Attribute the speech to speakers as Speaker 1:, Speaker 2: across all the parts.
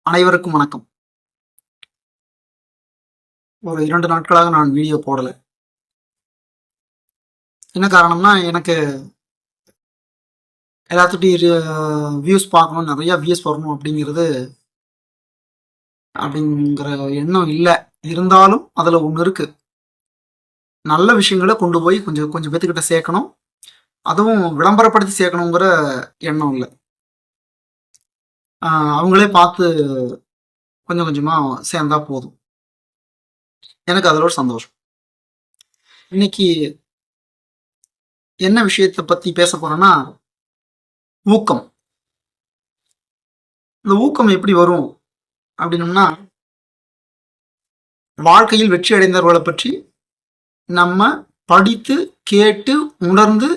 Speaker 1: அனைவருக்கும் வணக்கம். ஒரு 2 நாட்களாக நான் வீடியோ போடல. என்ன காரணம்னா, எனக்கு எல்லாத்துட்டயும் வியூஸ் பார்க்கணும், நிறைய வியூஸ் வரணும் அப்படிங்கிற எண்ணம் இல்ல. இருந்தாலும் அதுல ஒண்ணு இருக்கு. நல்ல விஷயங்கள கொண்டு போய் கொஞ்சம் கொஞ்சம் பேத்துக்கிட்ட சேர்க்கணும். அதுவும் விளம்பரப்படுத்தி சேர்க்கணுங்கிற எண்ணம் இல்ல. அவங்களே பார்த்து கொஞ்சம் கொஞ்சமா சேர்ந்தா போதும். எனக்கு அதுல ஒரு சந்தோஷம். இன்னைக்கு என்ன விஷயத்த பத்தி பேச போறேன்னா, ஊக்கம். இந்த ஊக்கம் எப்படி வரும் அப்படின்னம்னா, வாழ்க்கையில் வெற்றி அடைந்தவர்களை பற்றி நம்ம படித்து, கேட்டு, உணர்ந்து,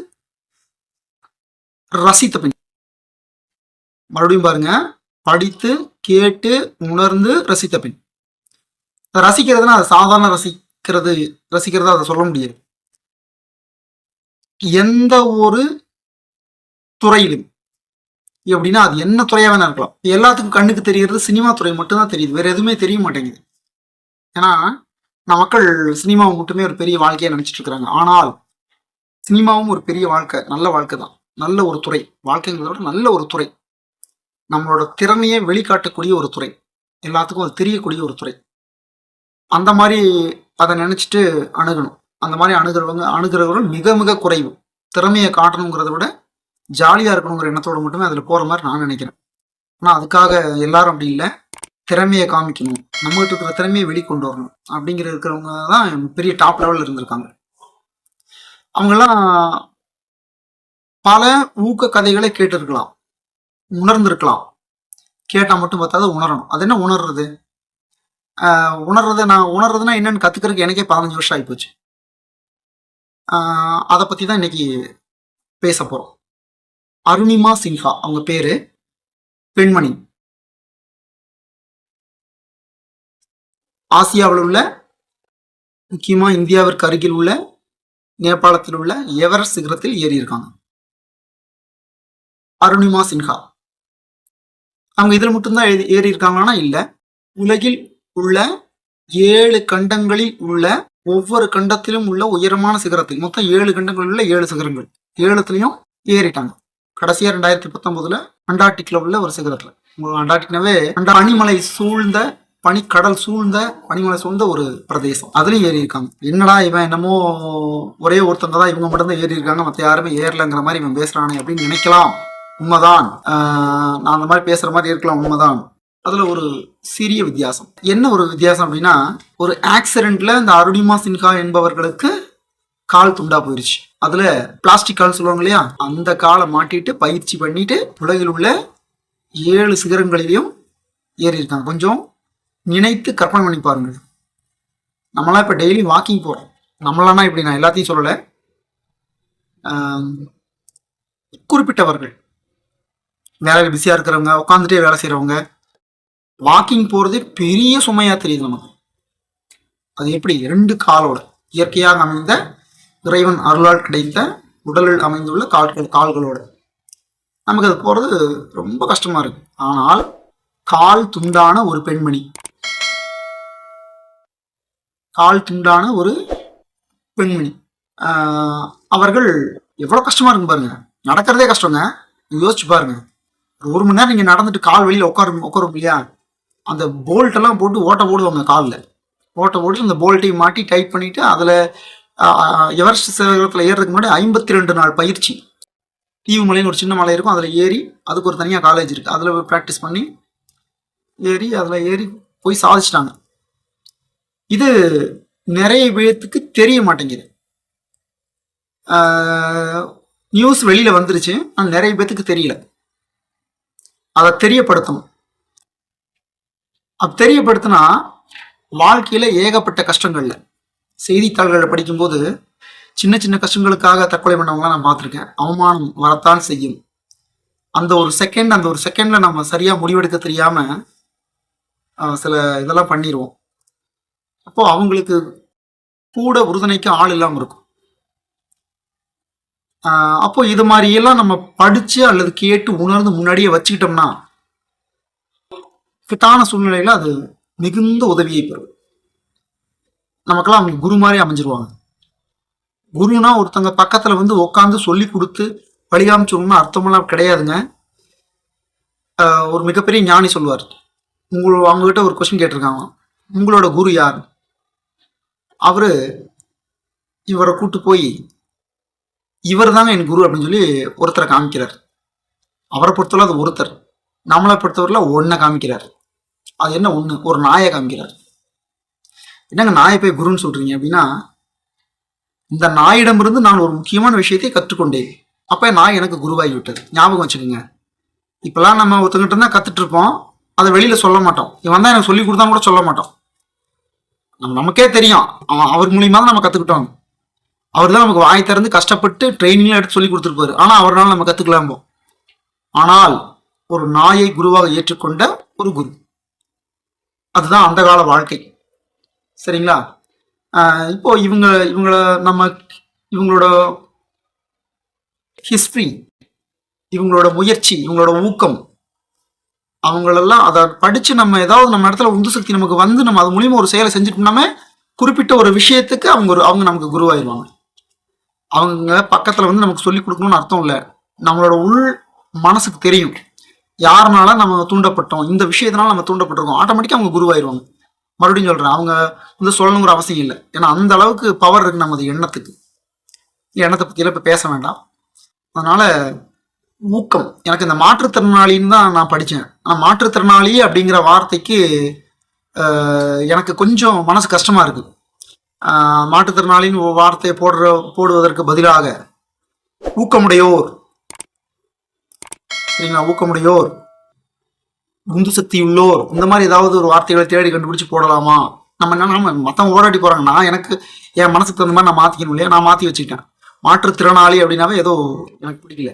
Speaker 1: ரசித்த பின். மறுபடியும் பாருங்க. படித்து, கேட்டு, உணர்ந்து, ரசித்த பின். ரசிக்கிறதுனா அது சாதாரண ரசிக்கிறதா அதை சொல்ல முடியாது. எந்த ஒரு துறையிலும் எப்படின்னா, அது என்ன துறையா வேணா இருக்கலாம். எல்லாத்துக்கும் கண்ணுக்கு தெரியறது சினிமா துறை மட்டும்தான் தெரியுது. வேற எதுவுமே தெரிய மாட்டேங்குது. ஏன்னா மக்கள் சினிமாவை மட்டுமே ஒரு பெரிய வாழ்க்கையா நினைச்சிட்டு இருக்கிறாங்க. ஆனால் சினிமாவும் ஒரு பெரிய வாழ்க்கை, நல்ல வாழ்க்கை தான். நல்ல ஒரு துறை, வாழ்க்கைங்கிறத விட நல்ல ஒரு துறை. நம்மளோட திறமையை வெளிக்காட்டக்கூடிய ஒரு துறை, எல்லாத்துக்கும் அது தெரியக்கூடிய ஒரு துறை. அந்த மாதிரி அதை நினைச்சிட்டு அணுகணும். அந்த மாதிரி அணுகிறவர்கள் மிக மிக குறைவு. திறமையை காட்டணுங்கிறத விட ஜாலியா இருக்கணுங்கிற எண்ணத்தோட மட்டுமே அதுல போற மாதிரி நான் நினைக்கிறேன். ஆனா அதுக்காக எல்லாரும் அப்படி இல்லை. திறமையை காமிக்கணும், நம்மகிட்ட இருக்கிற திறமையை வெளிக்கொண்டு வரணும் அப்படிங்கிற இருக்கிறவங்க தான் பெரிய டாப் லெவல்ல இருந்திருக்காங்க. அவங்கெல்லாம் பல ஊக்க கதைகளை கேட்டிருக்கலாம், உணர்ந்திருக்கலாம். கேட்டா மட்டும் பார்த்தாது, உணரணும். அது என்ன உணர்றது? உணர்றதுன்னா என்னன்னு கத்துக்கிறதுக்கு எனக்கே 15 வருஷம் ஆகிப்போச்சு. அதை பத்தி தான் இன்னைக்கு பேச போறோம். அருணிமா சின்ஹா அவங்க பேரு. பெண்மணி. ஆசியாவில் உள்ள, முக்கியமா இந்தியாவிற்கு அருகில் உள்ள நேபாளத்தில் உள்ள எவரெஸ்ட் சிகரத்தில் ஏறி இருக்காங்க. அருணிமா சின்ஹா அவங்க இதுல மட்டும்தான் ஏறி இருக்காங்கன்னா இல்ல, உலகில் உள்ள 7 கண்டங்களில் உள்ள ஒவ்வொரு கண்டத்திலும் உள்ள உயரமான சிகரத்தில், மொத்தம் 7 கண்டங்களில் உள்ள 7 சிகரங்கள், 7த்துலயும் ஏறிட்டாங்க. கடைசியா 2019 அண்டார்டிக்ல உள்ள ஒரு சிகரத்துல. அண்டார்டிக்னாவே பனிமலை சூழ்ந்த, பனிக்கடல் சூழ்ந்த, பனிமலை சூழ்ந்த ஒரு பிரதேசம். அதுலயும் ஏறி இருக்காங்க. என்னடா இவன் என்னமோ ஒரே ஒருத்தங்க தான் இவங்க மட்டும் தான் ஏறி இருக்காங்க, மற்ற யாருமே ஏறலங்கிற மாதிரி இவன் பேசுறானே அப்படின்னு நினைக்கலாம். உண்மைதான். நான் அந்த மாதிரி பேசுற மாதிரி இருக்கலாம், உண்மைதான். அதுல ஒரு சிறிய வித்தியாசம். என்ன ஒரு வித்தியாசம் அப்படின்னா, ஒரு ஆக்சிடென்ட்ல இந்த அருணிமா சின்ஹா என்பவர்களுக்கு கால் துண்டா போயிருச்சு. அதுல பிளாஸ்டிக் கால் சொல்லுவாங்க இல்லையா, அந்த காலை மாட்டிட்டு பயிற்சி பண்ணிட்டு உலகில் உள்ள 7 சிகரங்களிலையும் ஏறி இருக்காங்க. கொஞ்சம் நினைத்து கற்பனை பண்ணி பாருங்க. நம்மளாம் இப்ப டெய்லி வாக்கிங் போறோம். நம்மளானா இப்படி நான் எல்லாத்தையும் சொல்லல, குறிப்பிட்டவர்கள், வேலையில பிஸியா இருக்கிறவங்க, உட்காந்துட்டே வேலை செய்யறவங்க, வாக்கிங் போறதே பெரிய சுமையா தெரியுது நமக்கு. அது எப்படி? 2 காலோட, இயற்கையாக அமைந்த, இறைவன் அருளால் கிடைத்த உடலில் அமைந்துள்ள கால்களோட நமக்கு அது போறது ரொம்ப கஷ்டமா இருக்கு. ஆனால் கால் துண்டான ஒரு பெண்மணி, கால் துண்டான ஒரு பெண்மணி, அவர்கள் எவ்வளவு கஷ்டமா இருக்கு பாருங்க. நடக்கிறதே கஷ்டங்க. யோசிச்சு பாருங்க. 1 மணி நேரம் நீங்க நடந்துட்டு கால் வெளியில உட்காரும் இல்லையா, அந்த போல்ட் எல்லாம் போட்டு ஓட்ட போடுவாங்க. காலில் ஓட்ட போட்டு அந்த போல்ட்டையும் மாட்டி டைட் பண்ணிட்டு அதுல எவரெஸ்ட் சிகரத்தில் ஏறதுக்கு முன்னாடி 52 நாள் பயிற்சி. தீவு மலைன்னு ஒரு சின்ன மலை இருக்கும், அதுல ஏறி, அதுக்கு ஒரு தனியாக காலேஜ் இருக்கு, அதுல ப்ராக்டிஸ் பண்ணி அதுல ஏறி போய் சாதிச்சிட்டாங்க. இது நிறைய பேத்துக்கு தெரிய மாட்டேங்குது. நியூஸ் வெளியில வந்துருச்சு, ஆனால் நிறைய பேத்துக்கு தெரியல. அதை தெரியப்படுத்தணும். அது தெரியப்படுத்தினா வாழ்க்கையில ஏகப்பட்ட கஷ்டங்கள்ல, செய்தித்தாள்களை படிக்கும்போது சின்ன சின்ன கஷ்டங்களுக்காக தற்கொலை பண்ணவங்களாம் நான் பார்த்துருக்கேன். அவமானம் வரத்தான் செய்யும். அந்த ஒரு செகண்ட்ல நம்ம சரியா முடிவெடுக்க தெரியாம சில இதெல்லாம் பண்ணிடுவோம். அப்போ அவங்களுக்கு கூட உறுதுணைக்கு ஆள் இல்லாமல் இருக்கும். அப்போ இது மாதிரியெல்லாம் நம்ம படிச்சு அல்லது கேட்டு உணர்ந்து முன்னாடியே வச்சுக்கிட்டோம்னா இக்கட்டான சூழ்நிலையில அது மிகுந்த உதவியை பெறும். நமக்கெல்லாம் அவங்க குரு மாதிரி அமைஞ்சிருவாங்க. குருனா ஒருத்தங்க பக்கத்துல வந்து உட்காந்து சொல்லி கொடுத்து வழிகாமிச்சோம்னு அர்த்தமெல்லாம் கிடையாதுங்க. ஒரு மிகப்பெரிய ஞானி சொல்லுவார், அவங்ககிட்ட ஒரு கொஸ்டின் கேட்டிருக்காங்க, உங்களோட குரு யார்? அவரு இவரை கூட்டு போய் இவர் தாங்க என் குரு அப்படின்னு சொல்லி ஒருத்தரை காமிக்கிறார். அவரை பொறுத்தவரை அது ஒருத்தர், நம்மளை பொறுத்தவரையில ஒன்றை காமிக்கிறார். அது என்ன ஒன்று? ஒரு நாயை காமிக்கிறார். என்னங்க நாயை போய் குருன்னு சொல்றீங்க அப்படின்னா, இந்த நாயிடமிருந்து நான் ஒரு முக்கியமான விஷயத்தை கற்றுக்கொண்டேன், அப்ப நாய் எனக்கு குருவாகி விட்டது. ஞாபகம் வச்சுக்கோங்க. இப்பெல்லாம் நம்ம ஒருத்தங்கிட்ட இருந்தா கத்துட்டு இருப்போம், அதை வெளியில சொல்ல மாட்டோம். இவன் தான் எனக்கு சொல்லி கொடுத்தா கூட சொல்ல மாட்டோம். நமக்கே தெரியும் அவர் மூலியமா தான் நம்ம கத்துக்கிட்டோம். அவர் தான் நமக்கு வாய் திறந்து கஷ்டப்பட்டு ட்ரைனிங்லாம் எடுத்து சொல்லி கொடுத்துருப்பாரு. ஆனா அவரால் நம்ம கத்துக்கலாமோ. ஆனால் ஒரு நாயை குருவாக ஏற்றுக்கொண்ட ஒரு குரு, அதுதான் அந்த கால வாழ்க்கை. சரிங்களா? இப்போ இவங்களோட ஹிஸ்டரி, இவங்களோட முயற்சி, இவங்களோட ஊக்கம், அவங்களெல்லாம் அதை படிச்சு நம்ம ஏதாவது நம்ம இடத்துல உந்து சக்தி நமக்கு வந்து நம்ம அது மூலியமா ஒரு செயலை செஞ்சுட்டோம்னாமே குறிப்பிட்ட ஒரு விஷயத்துக்கு அவங்க நமக்கு குருவாயிருவாங்க. அவங்க பக்கத்துல வந்து நமக்கு சொல்லி கொடுக்கணும்னு அர்த்தம் இல்லை. நம்மளோட உள் மனசுக்கு தெரியும் யாருனால நம்ம தூண்டப்பட்டோம், இந்த விஷயத்தினால நம்ம தூண்டப்பட்டிருக்கோம், ஆட்டோமேட்டிக்கா அவங்க குருவாயிருவாங்க. மறுபடியும் சொல்றேன், அவங்க வந்து சொல்லணுங்கிற அவசியம் இல்லை. ஏன்னா அந்த அளவுக்கு பவர் இருக்கு நமது எண்ணத்துக்கு. எண்ணத்தை பத்தியெல்லாம் இப்ப பேச வேண்டாம். அதனால ஊக்கம், எனக்கு இந்த மாற்றுத்திறனாளின்னு தான் நான் படித்தேன். ஆனால் மாற்றுத்திறனாளி அப்படிங்கிற வார்த்தைக்கு எனக்கு கொஞ்சம் மனசு கஷ்டமா இருக்கு. மாற்றுத்திறனாளின்னு வார்த்தையை போடுவதற்கு பதிலாக ஊக்கமுடையோர், சரிங்களா, ஊக்கமுடையோர், உந்து சக்தி உள்ளோர், இந்த மாதிரி ஏதாவது ஒரு வார்த்தைகளை தேடி கண்டுபிடிச்சு போடலாமா? நம்ம என்ன மற்றவங்க ஓடாட்டி போறாங்க, நான் எனக்கு என் மனசுக்கு தகுந்த மாதிரி நான் மாற்றிக்கணும் இல்லையா? நான் மாற்றி வச்சுக்கிட்டேன். மாற்றுத்திறனாளி அப்படின்னாவே ஏதோ எனக்கு பிடிக்கல.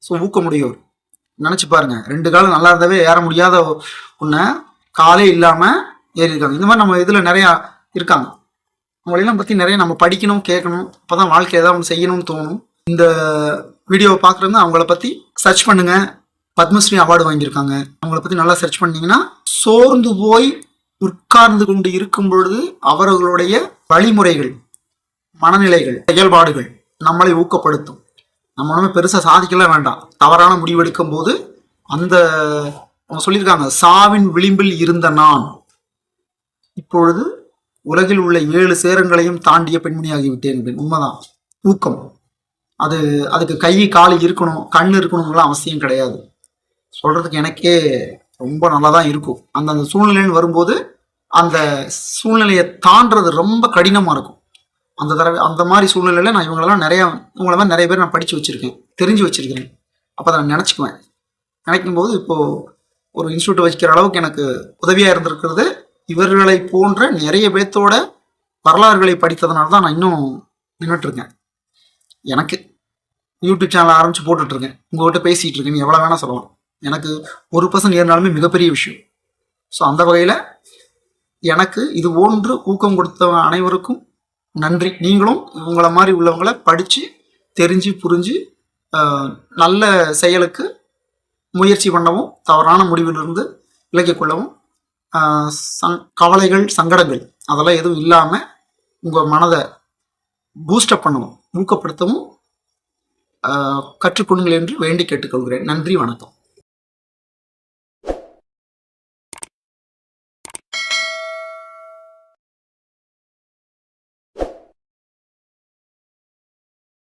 Speaker 1: ஸோ ஊக்கமுடையோர் நினச்சி பாருங்க, 2 காலம் நல்லா இருந்தாவே ஏற முடியாத ஒன்றை காலே இல்லாமல் ஏறி இருக்காங்க. இந்த மாதிரி நம்ம இதில் நிறையா இருக்காங்க. அவங்களெல்லாம் பற்றி நிறைய நம்ம படிக்கணும், கேட்கணும். அப்போ தான் வாழ்க்கை ஏதாவது ஒன்று செய்யணும்னு தோணும். இந்த வீடியோவை பார்க்குறவங்க அவங்கள பற்றி சர்ச் பண்ணுங்க. பத்மஸ்ரீ அவார்டு வாங்கியிருக்காங்க. அவங்கள பற்றி நல்லா சர்ச் பண்ணீங்கன்னா, சோர்ந்து போய் உட்கார்ந்து கொண்டு இருக்கும் பொழுது அவர்களுடைய வழிமுறைகள், மனநிலைகள், செயல்பாடுகள் நம்மளை ஊக்கப்படுத்தும். நம்ம ஒன்றுமே பெருசாக சாதிக்கலாம் வேண்டாம். தவறான முடிவெடுக்கும் போது அவங்க சொல்லியிருக்காங்க, சாவின் விளிம்பில் இருந்த நான் இப்பொழுது உலகில் உள்ள 7 சேரங்களையும் தாண்டிய பெண்மணியாகிவிட்டேன். உண்மைதான். ஊக்கம் அதுக்கு கை கால் இருக்கணும், கண் இருக்கணும்லாம் அவசியம் கிடையாது. சொல்றதுக்கு எனக்கே ரொம்ப நல்லா தான் இருக்கும். அந்த சூழ்நிலைன்னு வரும்போது அந்த சூழ்நிலையை தாண்டது ரொம்ப கடினமாக இருக்கும். அந்த மாதிரி சூழ்நிலையில நான் இவங்கள மாதிரி நிறைய பேர் நான் படித்து வச்சிருக்கேன், தெரிஞ்சு வச்சிருக்கிறேன். அப்போ அதை நான் நினைக்கும் போது இப்போ ஒரு இன்ஸ்டியூட் வச்சுக்கிற அளவுக்கு எனக்கு உதவியாக இருந்திருக்கிறது இவர்களை போன்ற நிறைய பேர்த்தோட வரலாறுகளை படித்ததுனால தான் நான் இன்னும் நின்றுட்டு இருக்கேன். எனக்கு யூடியூப் சேனல் ஆரம்பிச்சு போட்டுட்டு இருக்கேன், உங்கள்கிட்ட பேசிட்டு இருக்கேன். எவ்வளோ வேணா சொல்லலாம். எனக்கு 1% ஏறினாலுமே மிகப்பெரிய விஷயம். ஸோ அந்த வகையில் எனக்கு இது போன்று ஊக்கம் கொடுத்த அனைவருக்கும் நன்றி. நீங்களும் உங்களை மாதிரி உள்ளவங்களை படித்து தெரிஞ்சு புரிஞ்சு நல்ல செயலுக்கு முயற்சி பண்ணவும், தவறான முடிவிலிருந்து விலகிக் கொள்ளவும், கவலைகள், சங்கடங்கள் அதெல்லாம் எதுவும் இல்லாமல் உங்கள் மனதை பூஸ்டப் பண்ணவும், ஊக்கப்படுத்தவும் கற்றுக்கொள்ளுங்கள் என்று வேண்டி கேட்டுக்கொள்கிறேன். நன்றி, வணக்கம்.